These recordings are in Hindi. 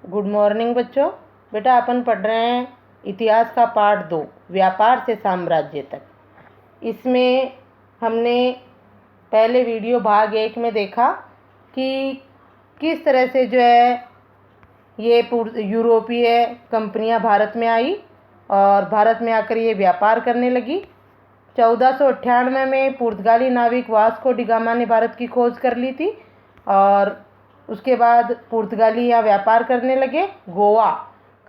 गुड मॉर्निंग बच्चों। बेटा अपन पढ़ रहे हैं इतिहास का पार्ट 2, व्यापार से साम्राज्य तक। इसमें हमने पहले वीडियो भाग 1 में देखा कि किस तरह से जो है ये यूरोपीय कंपनियां भारत में आई और भारत में आकर ये व्यापार करने लगी। 1498 में पुर्तगाली नाविक वास्को डी गामा ने भारत की खोज कर ली थी और उसके बाद पुर्तगाली यहाँ व्यापार करने लगे। गोवा,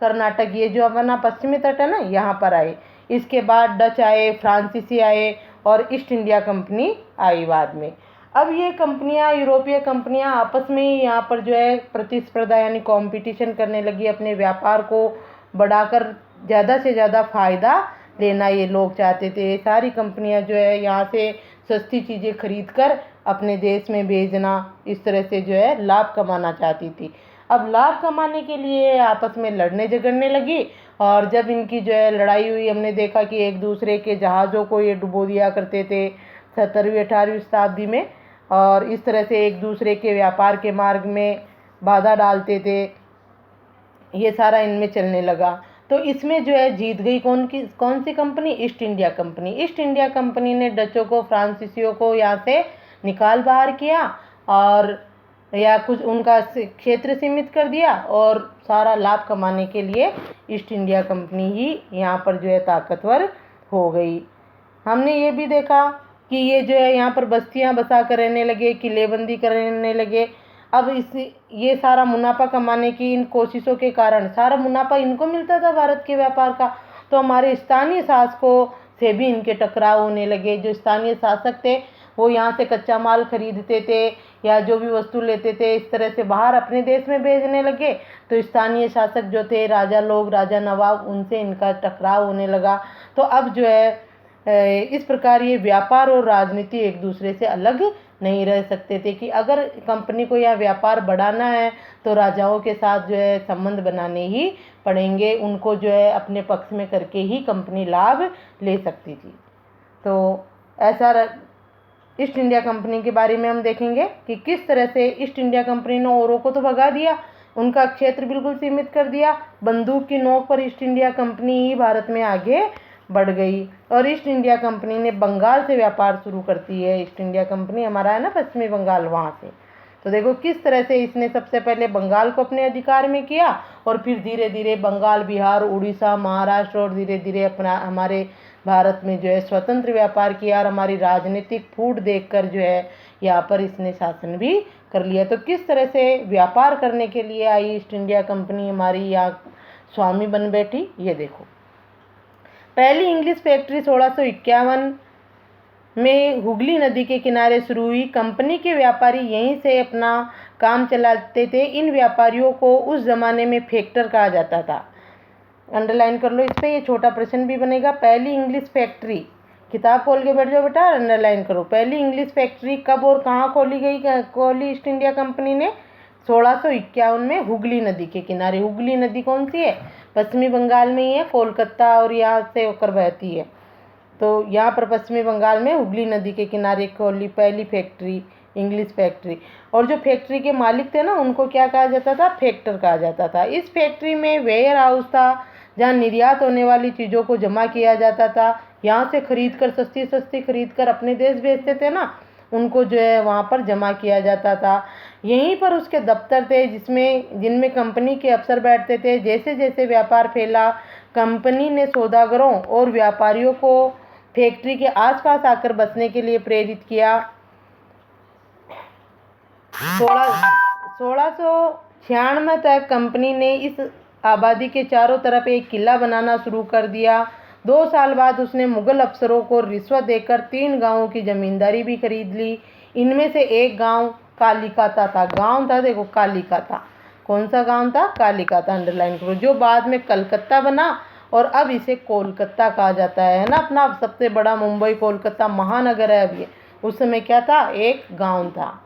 कर्नाटक, ये जो अपना पश्चिमी तट है ना, यहाँ पर आए। इसके बाद डच आए, फ्रांसीसी आए और ईस्ट इंडिया कंपनी आई बाद में। अब ये कंपनियां, यूरोपीय कंपनियां आपस में ही यहाँ पर जो है प्रतिस्पर्धा यानी कंपटीशन करने लगी। अपने व्यापार को बढ़ाकर ज़्यादा से ज़्यादा फ़ायदा लेना ये लोग चाहते थे। सारी कंपनियां जो है यहाँ से सस्ती चीज़ें खरीद कर अपने देश में भेजना, इस तरह से जो है लाभ कमाना चाहती थी। अब लाभ कमाने के लिए आपस में लड़ने झगड़ने लगी और जब इनकी जो है लड़ाई हुई, हमने देखा कि एक दूसरे के जहाज़ों को ये डुबो दिया करते थे 17वीं 18वीं शताब्दी में, और इस तरह से एक दूसरे के व्यापार के मार्ग में बाधा डालते थे। ये सारा इनमें चलने लगा। तो इसमें जो है जीत गई कौन सी company? East India company. East India company ने डचों को, फ्रांसीसियों को यहाँ से निकाल बाहर किया और या कुछ उनका क्षेत्र सीमित कर दिया और सारा लाभ कमाने के लिए ईस्ट इंडिया कंपनी ही यहाँ पर जो है ताकतवर हो गई। हमने ये भी देखा कि ये जो है यहाँ पर बस्तियाँ बसा कर रहने लगे, किलेबंदी करने लगे। अब ये सारा मुनाफा कमाने की इन कोशिशों के कारण सारा मुनाफा इनको मिलता था भारत के व्यापार का। तो हमारे स्थानीय शासकों से भी इनके टकराव होने लगे। जो स्थानीय शासक थे वो यहाँ से कच्चा माल खरीदते थे या जो भी वस्तु लेते थे इस तरह से बाहर अपने देश में भेजने लगे। तो स्थानीय शासक जो थे, राजा लोग, राजा नवाब, उनसे इनका टकराव होने लगा। तो अब जो है इस प्रकार ये व्यापार और राजनीति एक दूसरे से अलग नहीं रह सकते थे कि अगर कंपनी को यह व्यापार बढ़ाना है तो राजाओं के साथ जो है संबंध बनाने ही पड़ेंगे। उनको जो है अपने पक्ष में करके ही कंपनी लाभ ले सकती थी। तो ऐसा ईस्ट इंडिया कंपनी के बारे में हम देखेंगे कि किस तरह से ईस्ट इंडिया कंपनी ने औरों को तो भगा दिया, उनका क्षेत्र बिल्कुल सीमित कर दिया। बंदूक की नोक पर ईस्ट इंडिया कंपनी ही भारत में आगे बढ़ गई और ईस्ट इंडिया कंपनी ने बंगाल से व्यापार शुरू करती है। ईस्ट इंडिया कंपनी हमारा है ना पश्चिमी बंगाल, वहाँ से। तो देखो किस तरह से इसने सबसे पहले बंगाल को अपने अधिकार में किया और फिर धीरे धीरे बंगाल, बिहार, उड़ीसा, महाराष्ट्र और धीरे धीरे अपना हमारे भारत में जो है स्वतंत्र व्यापार किया और हमारी राजनीतिक फूट देखकर जो है यहाँ पर इसने शासन भी कर लिया। तो किस तरह से व्यापार करने के लिए आई ईस्ट इंडिया कंपनी, हमारी यहाँ स्वामी बन बैठी, ये देखो। पहली इंग्लिश फैक्ट्री 1651 में हुगली नदी के किनारे शुरू हुई। कंपनी के व्यापारी यहीं से अपना काम चलाते थे। इन व्यापारियों को उस ज़माने में फैक्टर कहा जाता था। अंडरलाइन कर लो इस पर, ये छोटा प्रश्न भी बनेगा। पहली इंग्लिश फैक्ट्री, किताब खोल के बैठ जाओ बेटा, अंडरलाइन करो। पहली इंग्लिश फैक्ट्री कब और कहाँ खोली ईस्ट इंडिया कंपनी ने? 1651 में हुगली नदी के किनारे। हुगली नदी कौन सी है? पश्चिमी बंगाल में ही है, कोलकाता और यहाँ से होकर बहती है। तो यहाँ पर पश्चिमी बंगाल में हुगली नदी के किनारे खोली पहली फैक्ट्री, इंग्लिश फैक्ट्री। और जो फैक्ट्री के मालिक थे ना, उनको क्या कहा जाता था? फैक्टर कहा जाता था। इस फैक्ट्री में वेयर हाउस था जहाँ निर्यात होने वाली चीज़ों को जमा किया जाता था। यहाँ से खरीद कर सस्ती खरीद कर अपने देश भेजते थे ना, उनको जो है वहाँ पर जमा किया जाता था। यहीं पर उसके दफ्तर थे जिनमें कंपनी के अफसर बैठते थे। जैसे जैसे व्यापार फैला, कंपनी ने सौदागरों और व्यापारियों को फैक्ट्री के आसपास आकर बसने के लिए प्रेरित किया। 1696 तक कंपनी ने इस आबादी के चारों तरफ एक किला बनाना शुरू कर दिया। 2 साल बाद उसने मुगल अफसरों को रिश्वत देकर 3 गांवों की जमींदारी भी खरीद ली। इनमें से एक गांव कालिकाता था। गांव था, देखो, कालिकाता। कौन सा गांव था? कालिकाता, अंडरलाइन करो। जो बाद में कलकत्ता बना और अब इसे कोलकाता कहा जाता है ना। अपना सबसे बड़ा मुंबई कोलकाता महानगर है अब ये। उस समय क्या था? एक गांव था।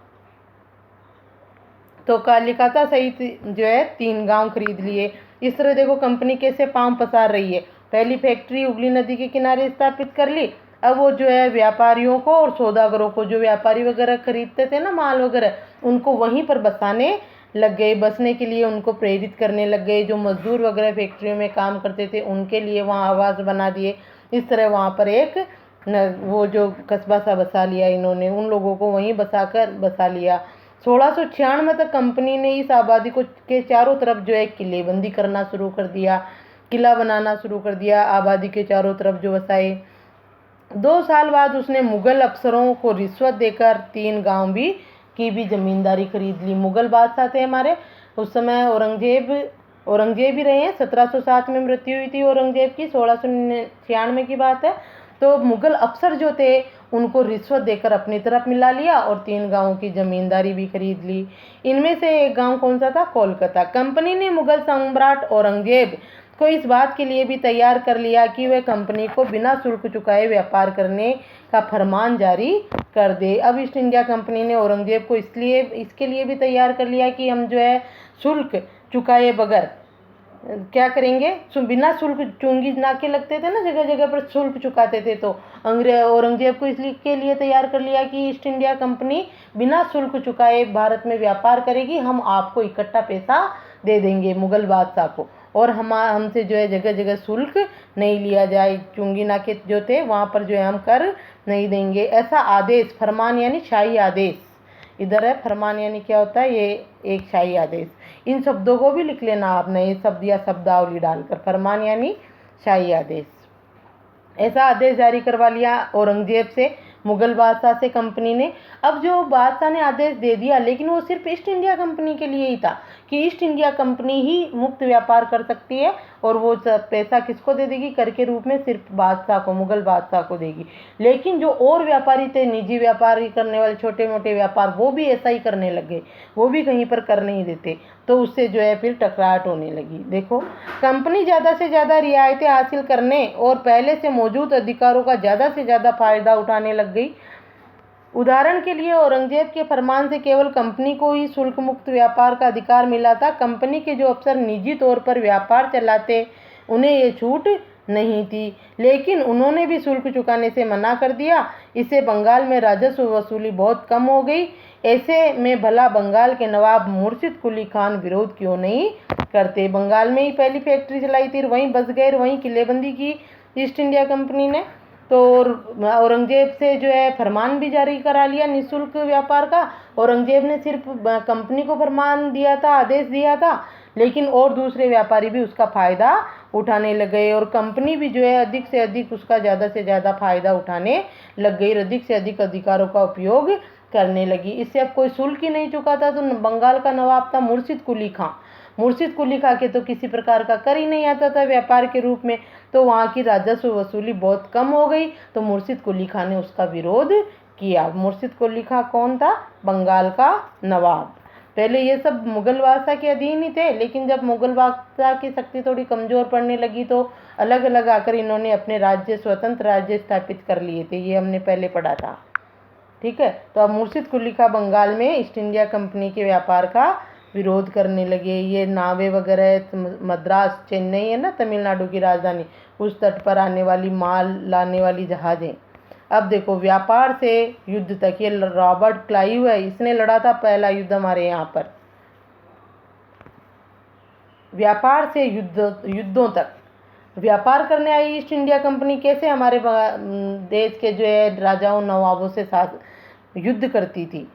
तो कालिकाता सहित जो है 3 गांव खरीद लिए। इस तरह देखो कंपनी कैसे पांव पसार रही है। पहली फैक्ट्री हुगली नदी के किनारे स्थापित कर ली। अब वो जो है व्यापारियों को और सौदागरों को, जो व्यापारी वगैरह खरीदते थे ना माल वगैरह, उनको वहीं पर बसाने लग गए, बसने के लिए उनको प्रेरित करने लग गए। जो मजदूर वगैरह फैक्ट्रियों में काम करते थे उनके लिए वहाँ आवास बना दिए। इस तरह वहाँ पर एक वो जो कस्बा सा बसा लिया इन्होंने, उन लोगों को वहीं बसा लिया। 1696 तक कंपनी ने इस आबादी को के चारों तरफ जो है किलेबंदी करना शुरू कर दिया, किला बनाना शुरू कर दिया, आबादी के चारों तरफ जो बसाए। 2 साल बाद उसने मुगल अफसरों को रिश्वत देकर 3 गांव की भी जमींदारी खरीद ली। मुगल बादशाह थे हमारे उस समय, औरंगजेब ही रहे हैं। 1707 में मृत्यु हुई थी औरंगजेब की, 1696 की बात है। तो मुगल अफसर जो थे उनको रिश्वत देकर अपनी तरफ मिला लिया और 3 गांवों की जमींदारी भी खरीद ली। इनमें से एक गांव कौन सा था? कोलकाता। कंपनी ने मुगल सम्राट औरंगजेब को इस बात के लिए भी तैयार कर लिया कि वह कंपनी को बिना शुल्क चुकाए व्यापार करने का फरमान जारी कर दे। अब ईस्ट इंडिया कंपनी ने औरंगजेब को इसके लिए भी तैयार कर लिया कि हम जो है शुल्क चुकाए बगैर क्या करेंगे, बिना शुल्क, चुंगी नाके लगते थे ना जगह जगह पर, शुल्क चुकाते थे। तो औरंगजेब को इसलिए के लिए तैयार कर लिया कि ईस्ट इंडिया कंपनी बिना शुल्क चुकाए भारत में व्यापार करेगी, हम आपको इकट्ठा पैसा दे देंगे मुगल बादशाह को, और हमसे जो है जगह जगह शुल्क नहीं लिया जाए, चुंगी नाके जो थे वहाँ पर जो है हम कर नहीं देंगे। ऐसा आदेश, फरमान यानी शाही आदेश, इधर है फरमान यानी क्या होता है, ये एक शाही आदेश। इन शब्दों को भी लिख लेना आप नए शब्द या शब्दावली डालकर, फरमान यानी शाही आदेश। ऐसा आदेश जारी करवा लिया औरंगजेब से, मुगल बादशाह से कंपनी ने। अब जो बादशाह ने आदेश दे दिया, लेकिन वो सिर्फ ईस्ट इंडिया कंपनी के लिए ही था कि ईस्ट इंडिया कंपनी ही मुक्त व्यापार कर सकती है, और वो पैसा किसको दे देगी? कर के रूप में सिर्फ बादशाह को, मुगल बादशाह को देगी। लेकिन जो और व्यापारी थे, निजी व्यापारी करने वाले, छोटे मोटे व्यापार, वो भी ऐसा ही करने लगे, वो भी कहीं पर कर नहीं देते। तो उससे जो है फिर टकराहट होने लगी। देखो, कंपनी ज़्यादा से ज़्यादा रियायतें हासिल करने और पहले से मौजूद अधिकारों का ज़्यादा से ज़्यादा फायदा उठाने लग गई। उदाहरण के लिए औरंगजेब के फरमान से केवल कंपनी को ही शुल्क मुक्त व्यापार का अधिकार मिला था। कंपनी के जो अफसर निजी तौर पर व्यापार चलाते उन्हें ये छूट नहीं थी, लेकिन उन्होंने भी शुल्क चुकाने से मना कर दिया। इससे बंगाल में राजस्व वसूली बहुत कम हो गई। ऐसे में भला बंगाल के नवाब मुर्शिद कुली खान विरोध क्यों नहीं करते? बंगाल में ही पहली फैक्ट्री चलाई थी, वहीं बस गए, वहीं किलेबंदी की ईस्ट इंडिया कंपनी ने। तो औरंगजेब से जो है फरमान भी जारी करा लिया निःशुल्क व्यापार का। औरंगजेब ने सिर्फ कंपनी को फरमान दिया था, आदेश दिया था, लेकिन और दूसरे व्यापारी भी उसका फ़ायदा उठाने लग गए, और कंपनी भी जो है अधिक से अधिक उसका ज़्यादा से ज़्यादा फ़ायदा उठाने लग गई, अधिक से अधिक अधिकारों का उपयोग करने लगी। इससे अब कोई शुल्क ही नहीं चुका था। तो बंगाल का नवाब था मुर्शिद कुली खां। मुर्शिद कुली खां के तो किसी प्रकार का कर ही नहीं आता था व्यापार के रूप में, तो वहाँ की राजस्व वसूली बहुत कम हो गई। तो मुर्शिद कुली खां ने उसका विरोध किया। मुर्शिद कुली खां कौन था? बंगाल का नवाब। पहले ये सब मुगल बादशाह के अधीन ही थे, लेकिन जब मुगल बादशाह की शक्ति थोड़ी कमज़ोर पड़ने लगी तो अलग अलग आकर इन्होंने अपने राज्य, स्वतंत्र राज्य स्थापित कर लिए थे। ये हमने पहले पढ़ा था, ठीक है। तो अब मुर्शिद कुली खां बंगाल में ईस्ट इंडिया कंपनी के व्यापार का विरोध करने लगे। ये नावे वगैरह, मद्रास, चेन्नई है ना तमिलनाडु की राजधानी, उस तट पर आने वाली माल लाने वाली जहाज़ें। अब देखो, व्यापार से युद्ध तक, ये रॉबर्ट क्लाइव है, इसने लड़ा था पहला युद्ध हमारे यहाँ पर। व्यापार से युद्धों तक व्यापार करने आई ईस्ट इंडिया कंपनी कैसे हमारे देश के जो है राजाओं, नवाबों से साथ युद्ध करती थी।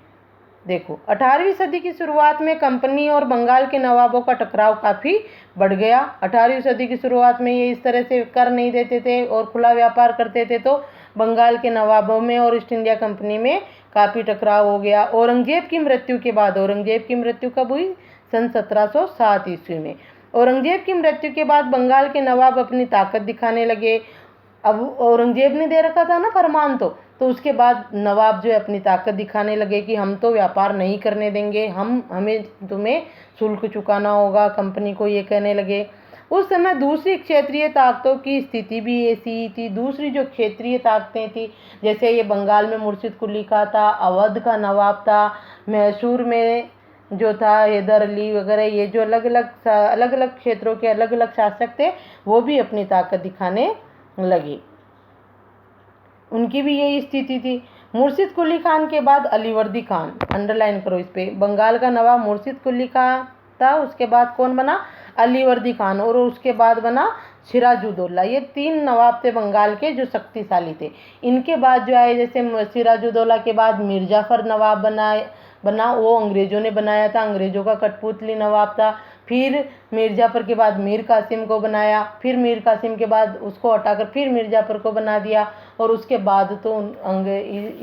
देखो, 18वीं सदी की शुरुआत में कंपनी और बंगाल के नवाबों का टकराव काफ़ी बढ़ गया। 18वीं सदी की शुरुआत में ये इस तरह से कर नहीं देते थे और खुला व्यापार करते थे, तो बंगाल के नवाबों में और ईस्ट इंडिया कंपनी में काफ़ी टकराव हो गया। औरंगजेब की मृत्यु के बाद, औरंगजेब की मृत्यु कब हुई? सन 1707 ईस्वी में। औरंगजेब की मृत्यु के बाद बंगाल के नवाब अपनी ताकत दिखाने लगे। अब औरंगजेब ने दे रखा था ना फरमान, तो उसके बाद नवाब जो है अपनी ताकत दिखाने लगे कि हम तो व्यापार नहीं करने देंगे, हमें तुम्हें शुल्क चुकाना होगा, कंपनी को ये कहने लगे। उस समय दूसरी क्षेत्रीय ताकतों की स्थिति भी ऐसी ही थी। दूसरी जो क्षेत्रीय ताकतें थी, जैसे ये बंगाल में मुर्शिद कुली खां था, अवध का नवाब था, मैसूर में जो था हैदर अली वगैरह, ये जो अलग अलग क्षेत्रों के अलग अलग शासक थे, वो भी अपनी ताकत दिखाने लगे। उनकी भी यही स्थिति थी। मुर्शिद कुली खान के बाद अलीवर्दी खान, अंडरलाइन करो इस पे। बंगाल का नवाब मुर्शिद कुली खान था, उसके बाद कौन बना? अलीवर्दी खान, और उसके बाद बना सिराजुद्दौला। ये 3 नवाब थे बंगाल के जो शक्तिशाली थे। इनके बाद जो आए, जैसे सिराजुद्दौला के बाद मीर जाफ़र नवाब बना, वो अंग्रेज़ों ने बनाया था, अंग्रेज़ों का कठपुतली नवाब था। फिर मीर जाफ़र के बाद मीर कासिम को बनाया, फिर मीर कासिम के बाद उसको हटाकर फिर मीर जाफ़र को बना दिया, और उसके बाद तो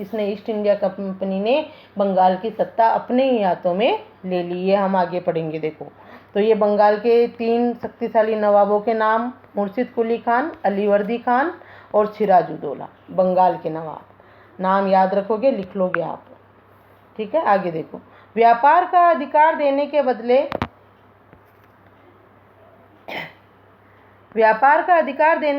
इसने ईस्ट इंडिया कंपनी ने बंगाल की सत्ता अपने ही हाथों में ले ली। ये हम आगे पढ़ेंगे। देखो, तो ये बंगाल के 3 शक्तिशाली नवाबों के नाम, मुर्शिद कुली खान, अलीवर्दी खान और सिराजुद्दौला, बंगाल के नवाब। नाम याद रखोगे, लिख लोगे आप, ठीक है। आगे देखो, व्यापार का अधिकार देने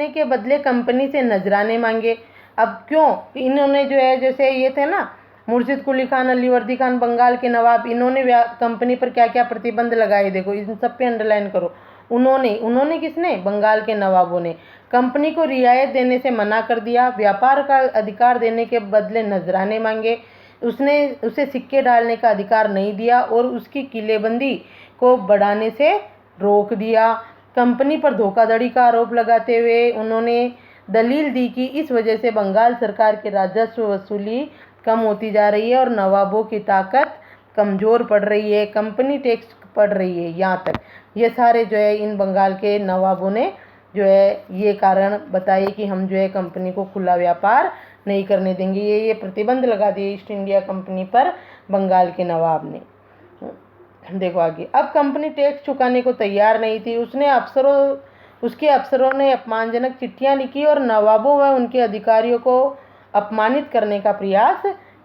के बदले कंपनी से नजराने मांगे। अब क्यों? इन्होंने जो है, जैसे ये थे ना मुर्शिद कुली खान, अलीवर्दी खान, बंगाल के नवाब, इन्होंने कंपनी पर क्या क्या प्रतिबंध लगाए, देखो इन सब पे अंडरलाइन करो। उन्होंने किसने? बंगाल के नवाबों ने कंपनी को रियायत देने से मना कर दिया, व्यापार का अधिकार देने के बदले नजराने मांगे, उसे सिक्के डालने का अधिकार नहीं दिया, और उसकी किलेबंदी को बढ़ाने से रोक दिया। कंपनी पर धोखाधड़ी का आरोप लगाते हुए उन्होंने दलील दी कि इस वजह से बंगाल सरकार के राजस्व वसूली कम होती जा रही है और नवाबों की ताकत कमज़ोर पड़ रही है, कंपनी टैक्स पड़ रही है। यहाँ तक ये सारे जो है इन बंगाल के नवाबों ने जो है ये कारण बताए कि हम जो है कंपनी को खुला व्यापार नहीं करने देंगे। ये प्रतिबंध लगा दिए ईस्ट इंडिया कंपनी पर बंगाल के नवाब ने। देखो आगे, अब कंपनी टैक्स चुकाने को तैयार नहीं थी। उसके अफसरों ने अपमानजनक चिट्ठियां लिखी और नवाबों व उनके अधिकारियों को अपमानित करने का प्रयास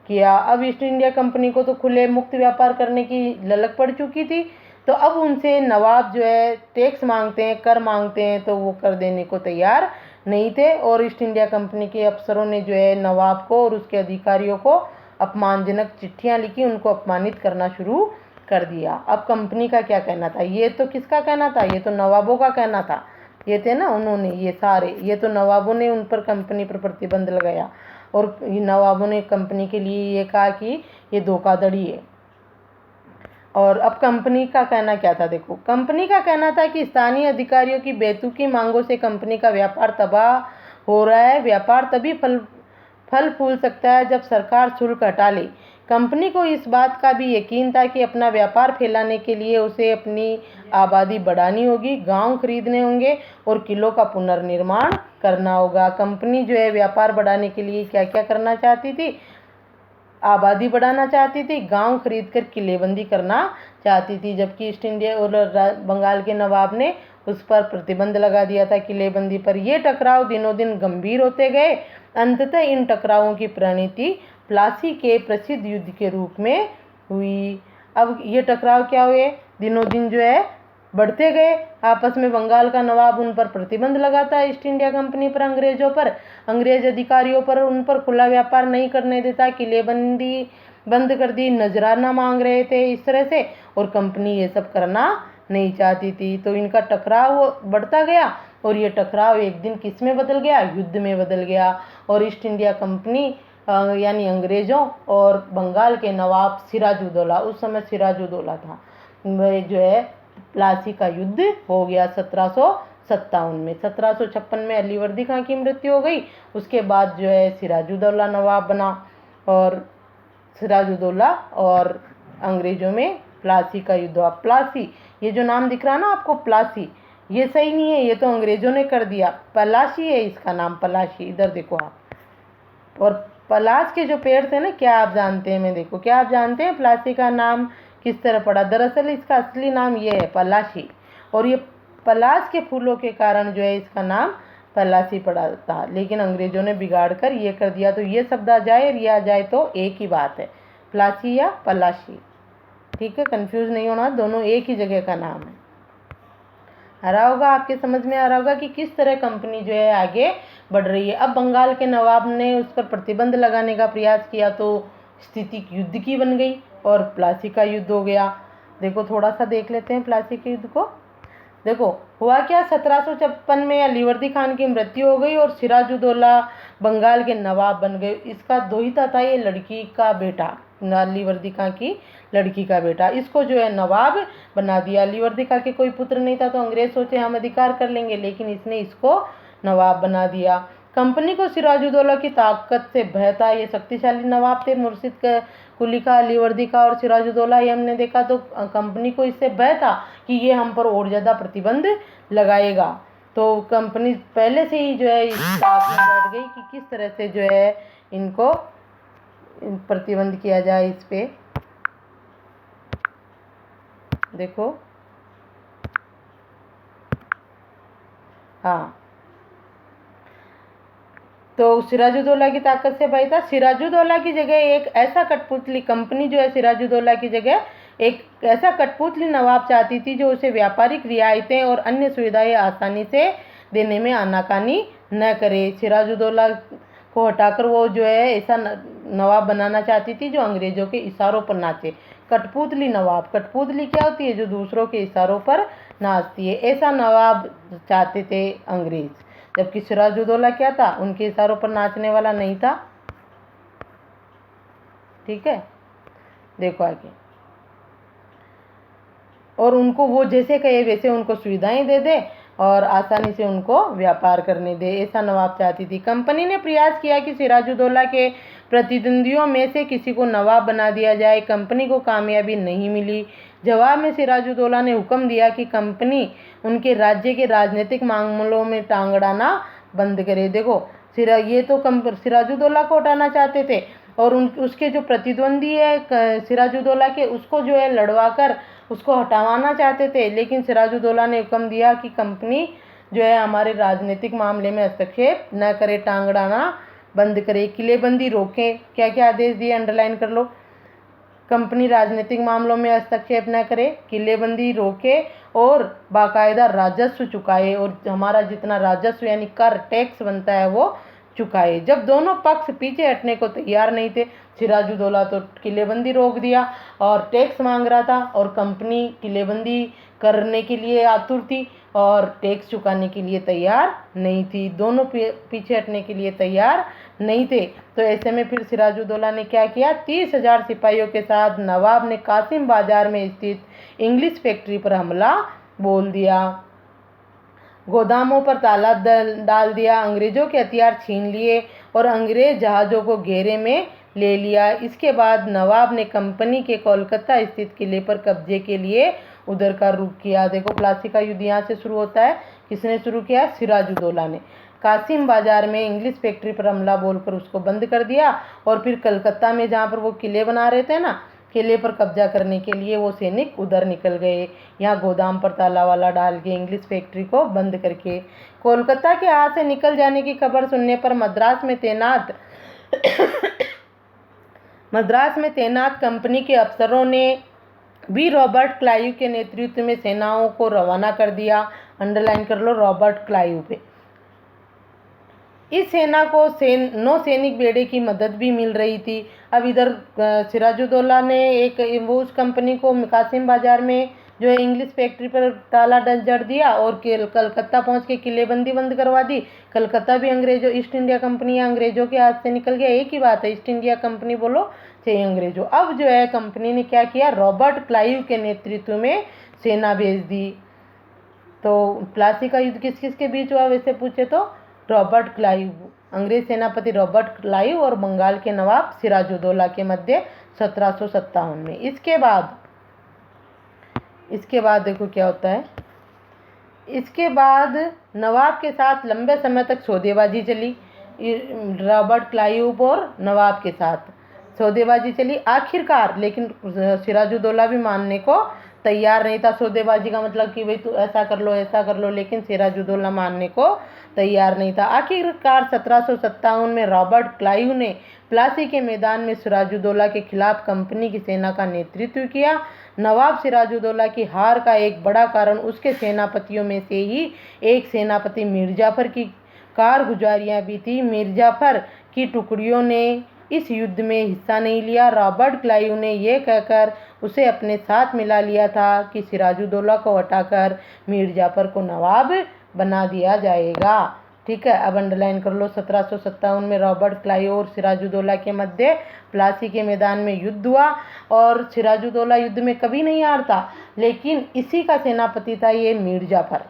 किया। अब ईस्ट इंडिया कंपनी को तो खुले मुक्त व्यापार करने की ललक पड़ चुकी थी, तो अब उनसे नवाब जो है टैक्स मांगते हैं, कर मांगते हैं, तो वो कर देने को तैयार नहीं थे। और ईस्ट इंडिया कंपनी के अफसरों ने जो है नवाब को और उसके अधिकारियों को अपमानजनक चिट्ठियां लिखी, उनको अपमानित करना शुरू कर दिया। अब कंपनी का क्या कहना था? ये तो किसका कहना था? ये तो नवाबों का कहना था। ये थे ना उन्होंने, ये तो नवाबों ने उन पर कंपनी पर प्रतिबंध लगाया, और नवाबों ने कंपनी के लिए ये कहा कि ये धोखाधड़ी है। और अब कंपनी का कहना क्या था? देखो, कंपनी का कहना था कि स्थानीय अधिकारियों की बेतुकी मांगों से कंपनी का व्यापार तबाह हो रहा है। व्यापार तभी फल फूल सकता है जब सरकार शुल्क हटा ले। कंपनी को इस बात का भी यकीन था कि अपना व्यापार फैलाने के लिए उसे अपनी आबादी बढ़ानी होगी, गांव खरीदने होंगे और किलों का पुनर्निर्माण करना होगा। कंपनी जो है व्यापार बढ़ाने के लिए क्या क्या करना चाहती थी? आबादी बढ़ाना चाहती थी, गांव खरीदकर किलेबंदी करना चाहती थी, जबकि ईस्ट इंडिया और बंगाल के नवाब ने उस पर प्रतिबंध लगा दिया था, किलेबंदी पर। ये टकराव दिनों दिन गंभीर होते गए। अंततः इन टकरावों की परिणति प्लासी के प्रसिद्ध युद्ध के रूप में हुई। अब ये टकराव क्या हुए? दिनों दिन जो है बढ़ते गए आपस में। बंगाल का नवाब उन पर प्रतिबंध लगाता है, ईस्ट इंडिया कंपनी पर, अंग्रेजों पर, अंग्रेज अधिकारियों पर, उन पर खुला व्यापार नहीं करने देता, किलेबंदी बंद कर दी, नजराना मांग रहे थे इस तरह से, और कंपनी ये सब करना नहीं चाहती थी। तो इनका टकराव बढ़ता गया, और ये टकराव एक दिन किस में बदल गया? युद्ध में बदल गया। और ईस्ट इंडिया कंपनी यानी अंग्रेज़ों और बंगाल के नवाब सिराजुद्दौला, उस समय सिराजुद्दौला था, वह जो है प्लासी का युद्ध हो गया 1757 में। 1756 में अलीवर्दी खान की मृत्यु हो गई। उसके बाद जो है सिराजुद्दौला नवाब बना, और सिराजुद्दौला और अंग्रेज़ों में प्लासी का युद्ध हुआ। प्लासी, ये जो नाम दिख रहा है ना आपको, प्लासी, ये सही नहीं है, ये तो अंग्रेज़ों ने कर दिया। पलाशी है इसका नाम, पलाशी, इधर देखो आप। और पलाश के जो पेड़ थे ना, क्या आप जानते हैं? मैं देखो, क्या आप जानते हैं प्लासी का नाम किस तरह पड़ा? दरअसल इसका असली नाम ये है, पलाशी, और ये पलाश के फूलों के कारण जो है इसका नाम पलासी पड़ा था, लेकिन अंग्रेजों ने बिगाड़ कर ये कर दिया। तो ये शब्द आ जाए और ये आ जाए तो एक ही बात है, प्लासी या पलाशी, ठीक है। कंफ्यूज नहीं होना, दोनों एक ही जगह का नाम है। आ रहा होगा, आपके समझ में आ रहा होगा कि किस तरह कंपनी जो है आगे बढ़ रही है। अब बंगाल के नवाब ने उस पर प्रतिबंध लगाने का प्रयास किया, तो स्थिति युद्ध की बन गई और प्लासी का युद्ध हो गया। देखो थोड़ा सा देख लेते हैं प्लासी के युद्ध को। देखो हुआ क्या, 1756 में अलीवर्दी खान की मृत्यु हो गई और सिराजुद्दौला बंगाल के नवाब बन गए। इसका दोहिता था ये लड़की का बेटा, अलीवर्दी खां की लड़की का बेटा, इसको जो है नवाब बना दिया। अलीवर्दी खां के कोई पुत्र नहीं था तो अंग्रेज सोचे हम अधिकार कर लेंगे, लेकिन इसने इसको नवाब बना दिया। कंपनी को सिराजुद्दौला की ताकत से भय था। ये शक्तिशाली नवाब थे, मुर्शिद कुली का, अलीवर्दी का और सिराजुद्दौला। ये हमने देखा तो कंपनी को इससे भय था कि ये हम पर और ज़्यादा प्रतिबंध लगाएगा। तो कंपनी पहले से ही जो है इस ताक में बैठ गई कि किस तरह से जो है इनको प्रतिबंध किया जाए इस पे। देखो हाँ, तो सिराजुद्दौला की ताकत से भाई था। सिराजुद्दौला की जगह एक ऐसा कठपुतली कंपनी जो है, सिराजुद्दौला की जगह एक ऐसा कठपुतली नवाब चाहती थी जो उसे व्यापारिक रियायतें और अन्य सुविधाएं आसानी से देने में आनाकानी न करे। सिराजुद्दौला को हटाकर वो जो है ऐसा नवाब बनाना चाहती थी जो अंग्रेजों के इशारों पर नाचे। कठपुतली नवाब, कठपुतली क्या होती है, जो दूसरों के इशारों पर नाचती है, ऐसा नवाब चाहते थे अंग्रेज। जबकि सिराजुद्दौला क्या था, उनके इशारों पर नाचने वाला नहीं था। ठीक है, देखो आगे। और उनको वो जैसे कहे वैसे उनको सुविधाएं दे दे और आसानी से उनको व्यापार करने दे, ऐसा नवाब चाहती थी। कंपनी ने प्रयास किया कि सिराजुद्दौला के प्रतिद्वंदियों में से किसी को नवाब बना दिया जाए। कंपनी को कामयाबी नहीं मिली। जवाब में सिराजुद्दौला ने हुक्म दिया कि कंपनी उनके राज्य के राजनीतिक मामलों में टांग अड़ाना बंद करे। देखो ये तो सिराजुद्दौला को हटाना चाहते थे और उसके जो प्रतिद्वंदी है सिराजुद्दौला के, उसको जो है लड़वा कर उसको हटावाना चाहते थे। लेकिन सिराजुद्दौला ने हुक्म दिया कि कंपनी जो है हमारे राजनीतिक मामले में हस्तक्षेप न करे, टांग अड़ाना बंद करे, किलेबंदी रोके। क्या क्या आदेश दिए, अंडरलाइन कर लो। कंपनी राजनीतिक मामलों में हस्तक्षेप न करे, किलेबंदी रोके और बाकायदा राजस्व चुकाए, और हमारा जितना राजस्व यानी कर टैक्स बनता है वो चुकाए। जब दोनों पक्ष पीछे हटने को तैयार नहीं थे, सिराजुद्दौला तो किलेबंदी रोक दिया और टैक्स मांग रहा था, और कंपनी किलेबंदी करने के लिए आतुर थी और टैक्स चुकाने के लिए तैयार नहीं थी। दोनों पीछे हटने के लिए तैयार नहीं थे। तो ऐसे में फिर सिराजुद्दौला ने क्या किया, 30,000 सिपाहियों के साथ नवाब ने कासिम बाजार में स्थित इंग्लिश फैक्ट्री पर हमला बोल दिया। गोदामों पर ताला डाल दिया, अंग्रेजों के हथियार छीन लिए और अंग्रेज जहाज़ों को घेरे में ले लिया। इसके बाद नवाब ने कंपनी के कोलकाता स्थित किले पर कब्जे के लिए उधर का रुख किया। देखो प्लासी का युद्ध यहाँ से शुरू होता है। किसने शुरू किया, सिराजुद्दौला ने। कासिम बाजार में इंग्लिश फैक्ट्री पर हमला बोलकर उसको बंद कर दिया और फिर कलकत्ता में जहाँ पर वो किले बना रहे थे ना, किले पर कब्जा करने के लिए वो सैनिक उधर निकल गए। यहाँ गोदाम पर ताला वाला डाल के इंग्लिश फैक्ट्री को बंद करके। कोलकाता के हाथ से निकल जाने की खबर सुनने पर मद्रास में तैनात कंपनी के अफसरों ने भी रॉबर्ट क्लाइव के नेतृत्व में सेनाओं को रवाना कर दिया। अंडरलाइन कर लो, रॉबर्ट क्लाइव पे। इस सेना को नौसैनिक बेड़े की मदद भी मिल रही थी। अब इधर सिराजुद्दौला ने वो उस कंपनी को कासिम बाजार में जो है इंग्लिश फैक्ट्री पर ताला जड़ दिया और कलकत्ता पहुंच के किलेबंदी बंद करवा दी। कलकत्ता भी अंग्रेजों, ईस्ट इंडिया कंपनी अंग्रेजों के हाथ से निकल गया। एक ही बात है, ईस्ट इंडिया कंपनी बोलो चाहे अंग्रेजों। अब जो है कंपनी ने क्या किया, रॉबर्ट क्लाइव के नेतृत्व में सेना भेज दी। तो प्लासी का युद्ध किस किस के बीच हुआ वैसे पूछे तो रॉबर्ट क्लाइव, अंग्रेज सेनापति रॉबर्ट क्लाइव और बंगाल के नवाब सिराजुद्दौला के मध्य 1757 में। इसके बाद देखो क्या होता है। इसके बाद नवाब के साथ लंबे समय तक सौदेबाजी चली। रॉबर्ट क्लाइव और नवाब के साथ सौदेबाजी चली आखिरकार, लेकिन सिराजुद्दौला भी मानने को तैयार नहीं था। सौदेबाजी का मतलब कि भाई तू ऐसा कर लो ऐसा कर लो, लेकिन सिराजुद्दौला मानने को तैयार नहीं था। आखिरकार 1757 में रॉबर्ट क्लाइव ने प्लासी के मैदान में सिराजुद्दौला के खिलाफ कंपनी की सेना का नेतृत्व किया। नवाब सिराजुद्दौला की हार का एक बड़ा कारण उसके सेनापतियों में से ही एक सेनापति मीर जाफर की कारगुजारियाँ भी थी। मीर जाफर की टुकड़ियों ने इस युद्ध में हिस्सा नहीं लिया। रॉबर्ट क्लाइव ने यह कहकर उसे अपने साथ मिला लिया था कि सिराजुद्दौला को हटाकर मीर जाफर को नवाब बना दिया जाएगा। ठीक है, अब अंडरलाइन कर लो। 1757 में रॉबर्ट क्लाइव और सिराजुद्दौला के मध्य प्लासी के मैदान में युद्ध हुआ और सिराजुद्दौला युद्ध में कभी नहीं हारता, लेकिन इसी का सेनापति था ये मीर जाफर,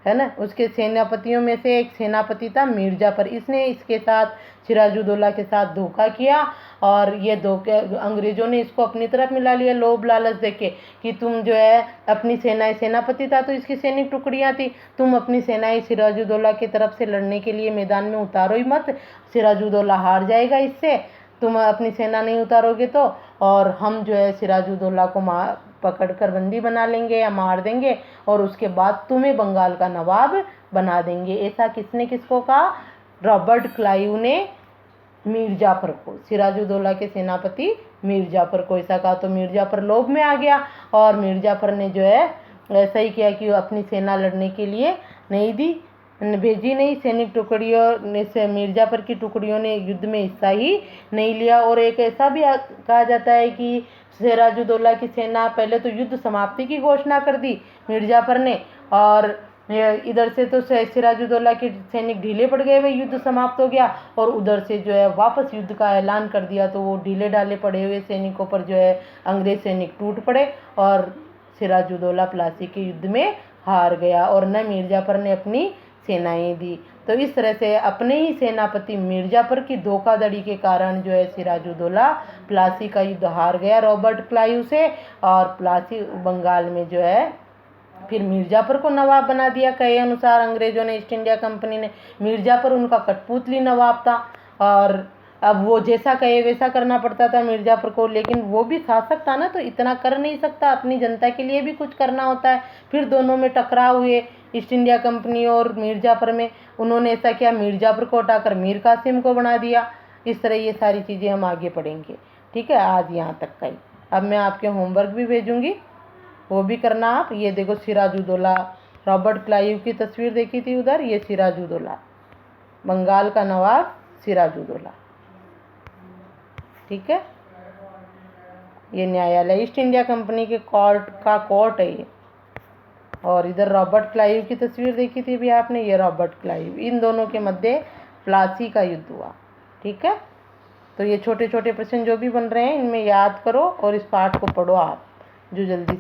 है ना। उसके सेनापतियों में से एक सेनापति था मीर जाफर। इसने इसके साथ सिराजुद्दौला के साथ धोखा किया और ये धोखे अंग्रेज़ों ने इसको अपनी तरफ मिला लिया, लोभ लालच देके कि तुम जो है अपनी सेनाएं, सेनापति था तो इसकी सैनिक टुकड़ियां थी, तुम अपनी सेनाएं सिराजुद्दौला की तरफ से लड़ने के लिए मैदान में उतारो ही मत, सिराजुद्दौला हार जाएगा इससे, तुम अपनी सेना नहीं उतारोगे तो, और हम जो है सिराजुद्दौला को पकड़ कर बंदी बना लेंगे या मार देंगे और उसके बाद तुम्हें बंगाल का नवाब बना देंगे। ऐसा किसने किसको कहा? रॉबर्ट क्लाइव ने मीर जाफर को, सिराजुद्दौला के सेनापति मीर जाफर को ऐसा कहा। तो मीर जाफर लोभ में आ गया और मीर जाफर ने जो है ऐसा ही किया कि अपनी सेना लड़ने के लिए नहीं दी, भेजी नहीं, सैनिक टुकड़ियों ने से मीर जाफर की टुकड़ियों ने युद्ध में हिस्सा ही नहीं लिया। और एक ऐसा भी कहा जाता है कि सिराजुद्दौला की सेना पहले तो युद्ध समाप्ति की घोषणा कर दी मीर जाफर ने, और इधर से तो सिराजुद्दौला के सैनिक ढीले पड़ गए, वे युद्ध समाप्त हो गया, और उधर से जो है वापस युद्ध का ऐलान कर दिया, तो वो ढीले ढाले पड़े हुए सैनिकों पर जो है अंग्रेज सैनिक टूट पड़े और सिराजुद्दौला प्लासी के युद्ध में हार गया और न मीर जाफर ने अपनी सेनाएं दी। तो इस तरह से अपने ही सेनापति मीर जाफर की धोखाधड़ी के कारण जो है सिराजुद्दौला प्लासी का युद्ध हार गया रॉबर्ट क्लाइव से, और प्लासी बंगाल में जो है फिर मीर जाफर को नवाब बना दिया। कहे अनुसार अंग्रेजों ने, ईस्ट इंडिया कंपनी ने, मीर जाफर उनका कठपुतली नवाब था और अब वो जैसा कहे वैसा करना पड़ता था मीर जाफर को, लेकिन वो भी शासक था ना, तो इतना कर नहीं सकता, अपनी जनता के लिए भी कुछ करना होता है। फिर दोनों में टकराव हुए, ईस्ट इंडिया कंपनी और मीर जाफर में। उन्होंने ऐसा किया, मीर जाफर को हटाकर मीर कासिम को बना दिया। इस तरह ये सारी चीज़ें हम आगे पढ़ेंगे। ठीक है, आज यहाँ तक का ही। अब मैं आपके होमवर्क भी भेजूँगी, वो भी करना आप। ये देखो सिराजुद्दौला, रॉबर्ट क्लाइव की तस्वीर देखी थी उधर, ये सिराजुद्दौला, बंगाल का नवाब सिराजुद्दौला। ठीक है, ये न्यायालय ईस्ट इंडिया कंपनी के कोर्ट है ये। और इधर रॉबर्ट क्लाइव की तस्वीर देखी थी भी आपने, ये रॉबर्ट क्लाइव, इन दोनों के मध्य प्लासी का युद्ध हुआ। ठीक है, तो ये छोटे छोटे प्रश्न जो भी बन रहे हैं इनमें याद करो और इस पाठ को पढ़ो आप जो जल्दी